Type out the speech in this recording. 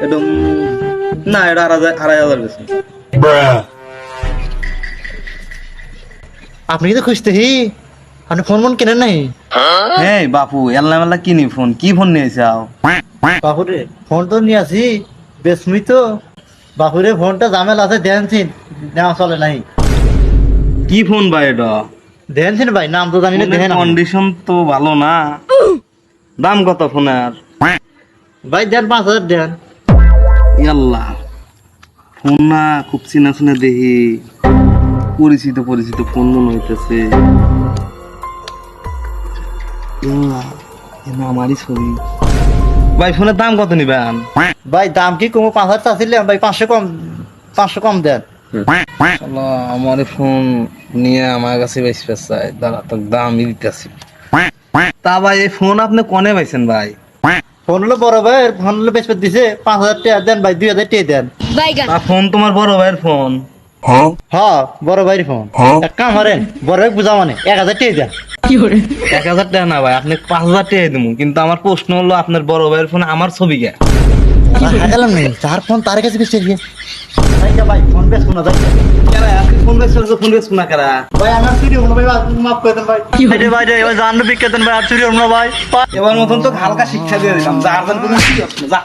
একদম না, এটা 2,500 বেশি। আপনি কিন্তু খুঁজতেহি আপনি ফোন মন কেনেন নাই? হ্যাঁ বাপু, এল্লা মেলা কিনি ফোন, কি ফোন নিয়েছে আও? বাপুরে ফোন তো নিয়ে আসি বেসমি তো। বাপুরে ফোনটা জামেল আছে দেনছিন, নেওয়া চলে নাই। কি ফোন ভাই এটা? দেনছিন ভাই, নাম তো জানি না, দেখেন আপনি। কন্ডিশন তো ভালো না। দাম কত ফোনের? ভাই দেন 5,000 দেন। ইয়াল্লা, ফোন না খুব চিনা চিনা দেখি, পরিচিত পরিচিত ফোন মনে হইতেছে। ইয়াল্লা, এ না আমারই ছবি। ভাই ফোনের দাম কত নিবেন? ভাই দাম কি কমো? 5,000 চাচ্ছিলাম ভাই, 500 কম দেন। শালা, আমার ফোন নিয়ে আমার কাছে বেশি চাই, দাঁড়া তো দামই দিতেছি। তা ভাই এই ফোন আপনি কনে পাইছেন ভাই? ফোন হলো বড় ভাই, ফোন হলো বেশ দিছে 5,000 টাকা দেন ভাই, 2,000 টাকা দেন। তা ফোন তোমার বড় ভাইয়ের ফোন? হ্যাঁ বড় ভাইয়ের ফোন। এক কাম করেন, বড় ভাই বুঝা মানে 1,000 টাকা দেন। 1,000 টাকা না ভাই, আপনি 5,000 টাকা দিব, কিন্তু আমার প্রশ্ন হলো আপনার বড় ভাইয়ের ফোনে আমার ছবি কে? হাজালাম নেই, তার ফোন তার কাছে বেশি গিয়ে ভাই ফোন বেশ শোনা যায়। কেরা আপনি ফোন বেচছেন তো ফোন বেচছেন না কেরা? ভাই আমার চুরি হলো ভাই, মাফ করে দেন ভাই। ভাই এবার জানলে বিক্রি দেন ভাই, আর চুরি হলো না ভাই। এবার মতন তো হালকা শিক্ষা দিয়ে দিলাম, যার কোনো কি আছে যা।